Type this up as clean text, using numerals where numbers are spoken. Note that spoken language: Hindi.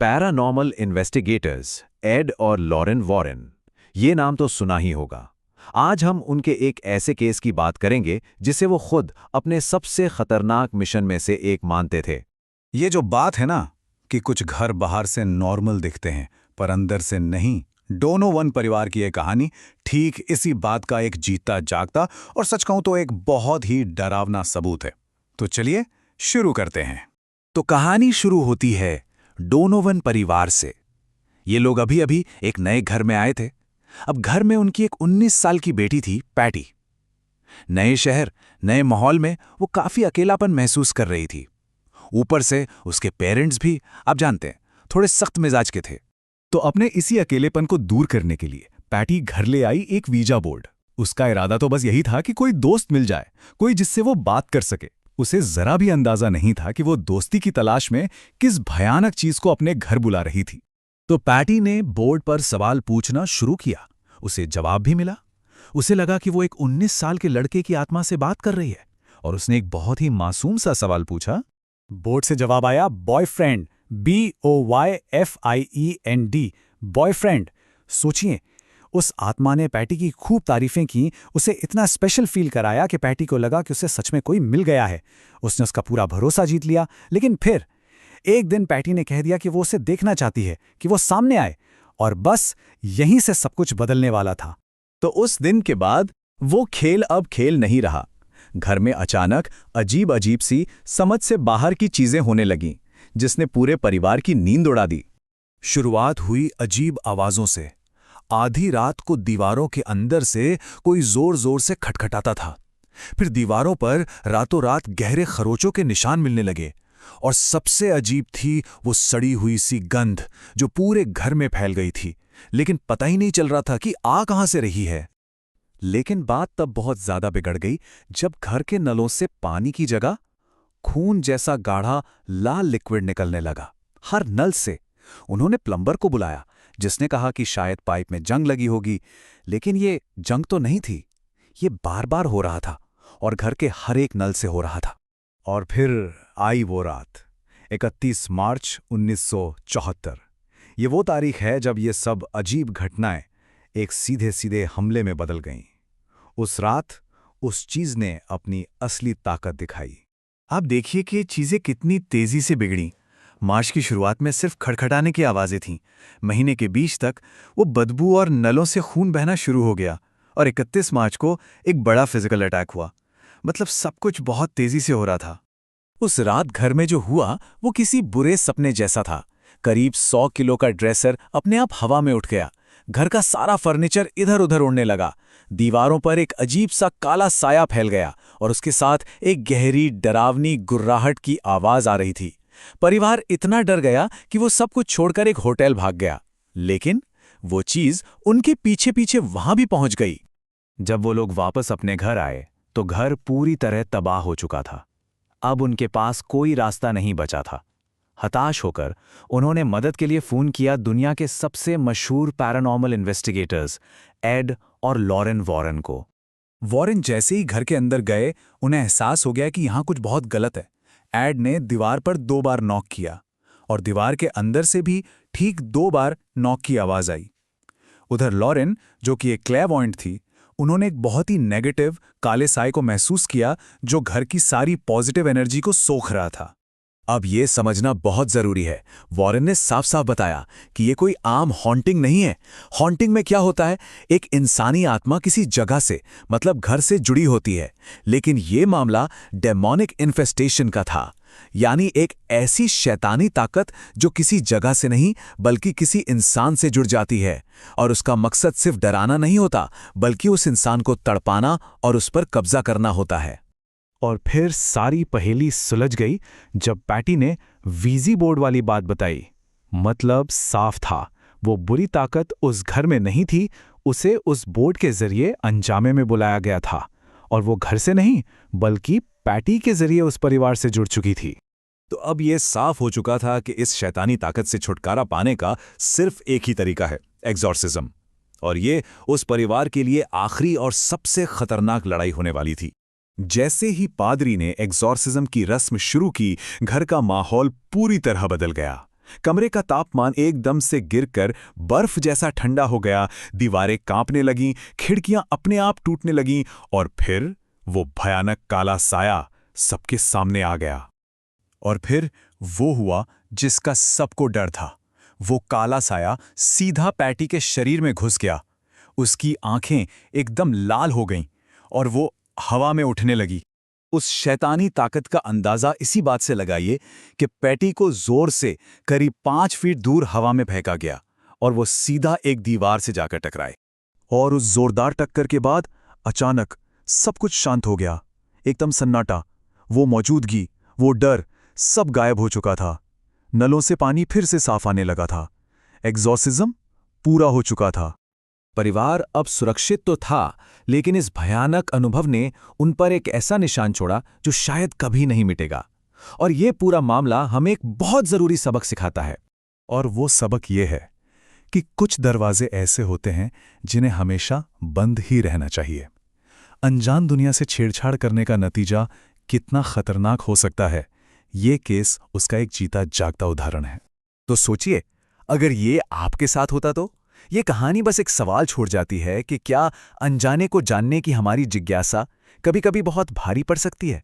पैरानॉर्मल इन्वेस्टिगेटर्स एड और लॉरेन वॉरेन, ये नाम तो सुना ही होगा। आज हम उनके एक ऐसे केस की बात करेंगे जिसे वो खुद अपने सबसे खतरनाक मिशन में से एक मानते थे। ये जो बात है ना कि कुछ घर बाहर से नॉर्मल दिखते हैं पर अंदर से नहीं, डोनोवन परिवार की ये कहानी ठीक इसी बात का एक जीता जागता और सच कहूं तो एक बहुत ही डरावना सबूत है। तो चलिए शुरू करते हैं। तो कहानी शुरू होती है डोनोवन परिवार से। ये लोग अभी अभी एक नए घर में आए थे। अब घर में उनकी एक 19 साल की बेटी थी, पैटी। नए शहर, नए माहौल में वो काफी अकेलापन महसूस कर रही थी। ऊपर से उसके पेरेंट्स भी, आप जानते हैं, थोड़े सख्त मिजाज के थे। तो अपने इसी अकेलेपन को दूर करने के लिए पैटी घर ले आई एक वीजा बोर्ड। उसका इरादा तो बस यही था कि कोई दोस्त मिल जाए, कोई जिससे वो बात कर सके। उसे जरा भी अंदाजा नहीं था कि वो दोस्ती की तलाश में किस भयानक चीज को अपने घर बुला रही थी। तो पैटी ने बोर्ड पर सवाल पूछना शुरू किया। उसे जवाब भी मिला। उसे लगा कि वो एक 19 साल के लड़के की आत्मा से बात कर रही है और उसने एक बहुत ही मासूम सा सवाल पूछा। बोर्ड से जवाब आया बॉयफ्रेंड, BOYFIEND, बॉयफ्रेंड। सोचिए, उस आत्मा ने पैटी की खूब तारीफें की, उसे इतना स्पेशल फील कराया कि पैटी को लगा कि उसे सच में कोई मिल गया है। उसने उसका पूरा भरोसा जीत लिया। लेकिन फिर एक दिन पैटी ने कह दिया कि वो उसे देखना चाहती है, कि वो सामने आए, और बस यहीं से सब कुछ बदलने वाला था। तो उस दिन के बाद वो खेल अब खेल नहीं रहा। घर में अचानक अजीब अजीब सी, समझ से बाहर की चीजें होने लगीं, जिसने पूरे परिवार की नींद उड़ा दी। शुरुआत हुई अजीब आवाजों से। आधी रात को दीवारों के अंदर से कोई जोर जोर से खटखटाता था। फिर दीवारों पर रातों रात गहरे खरोचों के निशान मिलने लगे। और सबसे अजीब थी वो सड़ी हुई सी गंध जो पूरे घर में फैल गई थी, लेकिन पता ही नहीं चल रहा था कि आ कहां से रही है। लेकिन बात तब बहुत ज्यादा बिगड़ गई जब घर के नलों से पानी की जगह खून जैसा गाढ़ा लाल लिक्विड निकलने लगा, हर नल से। उन्होंने प्लम्बर को बुलाया, जिसने कहा कि शायद पाइप में जंग लगी होगी। लेकिन ये जंग तो नहीं थी, ये बार बार हो रहा था और घर के हर एक नल से हो रहा था। और फिर आई वो रात, 31 मार्च 1974। ये वो तारीख है जब ये सब अजीब घटनाएं एक सीधे सीधे हमले में बदल गईं। उस रात उस चीज ने अपनी असली ताकत दिखाई। आप देखिए कि चीजें कितनी तेजी से बिगड़ी। मार्च की शुरुआत में सिर्फ खड़खड़ाने की आवाजें थीं। महीने के बीच तक वो बदबू और नलों से खून बहना शुरू हो गया और 31 मार्च को एक बड़ा फिजिकल अटैक हुआ। मतलब सब कुछ बहुत तेजी से हो रहा था। उस रात घर में जो हुआ वो किसी बुरे सपने जैसा था। करीब 100 किलो का ड्रेसर अपने आप हवा में उठ गया। घर का सारा फर्नीचर इधर उधर उड़ने लगा। दीवारों पर एक अजीब सा काला साया फैल गया और उसके साथ एक गहरी डरावनी गुर्राहट की आवाज आ रही थी। परिवार इतना डर गया कि वो सब कुछ छोड़कर एक होटल भाग गया। लेकिन वो चीज उनके पीछे पीछे वहां भी पहुंच गई। जब वो लोग वापस अपने घर आए तो घर पूरी तरह तबाह हो चुका था। अब उनके पास कोई रास्ता नहीं बचा था। हताश होकर उन्होंने मदद के लिए फोन किया दुनिया के सबसे मशहूर पैरानॉर्मल इन्वेस्टिगेटर्स एड और लॉरेन वॉरेन को। वॉरेन जैसे ही घर के अंदर गए, उन्हें एहसास हो गया कि यहां कुछ बहुत गलत है। एड ने दीवार पर 2 बार नॉक किया और दीवार के अंदर से भी ठीक 2 बार नॉक की आवाज आई। उधर लॉरेन, जो कि एक क्लेयरवॉयंट थी, उन्होंने एक बहुत ही नेगेटिव काले साए को महसूस किया जो घर की सारी पॉजिटिव एनर्जी को सोख रहा था। अब ये समझना बहुत जरूरी है, वॉरेन ने साफ साफ बताया कि ये कोई आम हॉन्टिंग नहीं है। हॉन्टिंग में क्या होता है, एक इंसानी आत्मा किसी जगह से, मतलब घर से जुड़ी होती है। लेकिन ये मामला डेमोनिक इन्फेस्टेशन का था, यानी एक ऐसी शैतानी ताकत जो किसी जगह से नहीं बल्कि किसी इंसान से जुड़ जाती है। और उसका मकसद सिर्फ डराना नहीं होता, बल्कि उस इंसान को तड़पाना और उस पर कब्जा करना होता है। और फिर सारी पहेली सुलझ गई जब पैटी ने वीजी बोर्ड वाली बात बताई। मतलब साफ था, वो बुरी ताकत उस घर में नहीं थी, उसे उस बोर्ड के जरिए अंजामे में बुलाया गया था। और वो घर से नहीं बल्कि पैटी के जरिए उस परिवार से जुड़ चुकी थी। तो अब यह साफ हो चुका था कि इस शैतानी ताकत से छुटकारा पाने का सिर्फ एक ही तरीका है, एग्जॉर्सिज्म। और ये उस परिवार के लिए आखिरी और सबसे खतरनाक लड़ाई होने वाली थी। जैसे ही पादरी ने एग्जॉर्सिज्म की रस्म शुरू की, घर का माहौल पूरी तरह बदल गया। कमरे का तापमान एकदम से गिरकर बर्फ जैसा ठंडा हो गया, दीवारें कांपने लगीं, खिड़कियां अपने आप टूटने लगीं और फिर वो भयानक काला साया सबके सामने आ गया। और फिर वो हुआ जिसका सबको डर था। वो काला साया सीधा पैटी के शरीर में घुस गया। उसकी आंखें एकदम लाल हो गईं और वो हवा में उठने लगी। उस शैतानी ताकत का अंदाजा इसी बात से लगाइए कि पैटी को जोर से करीब 5 फीट दूर हवा में फेंका गया और वो सीधा एक दीवार से जाकर टकराए। और उस जोरदार टक्कर के बाद अचानक सब कुछ शांत हो गया। एकदम सन्नाटा, वो मौजूदगी, वो डर, सब गायब हो चुका था। नलों से पानी फिर से साफ आने लगा था। एग्जॉर्सिज्म पूरा हो चुका था। परिवार अब सुरक्षित तो था, लेकिन इस भयानक अनुभव ने उन पर एक ऐसा निशान छोड़ा जो शायद कभी नहीं मिटेगा। और ये पूरा मामला हमें एक बहुत जरूरी सबक सिखाता है। और वो सबक ये है कि कुछ दरवाजे ऐसे होते हैं जिन्हें हमेशा बंद ही रहना चाहिए। अनजान दुनिया से छेड़छाड़ करने का नतीजा कितना खतरनाक हो सकता है, ये केस उसका एक जीता जागता उदाहरण है। तो सोचिए, अगर ये आपके साथ होता तो? ये कहानी बस एक सवाल छोड़ जाती है कि क्या अनजाने को जानने की हमारी जिज्ञासा कभी-कभी बहुत भारी पड़ सकती है।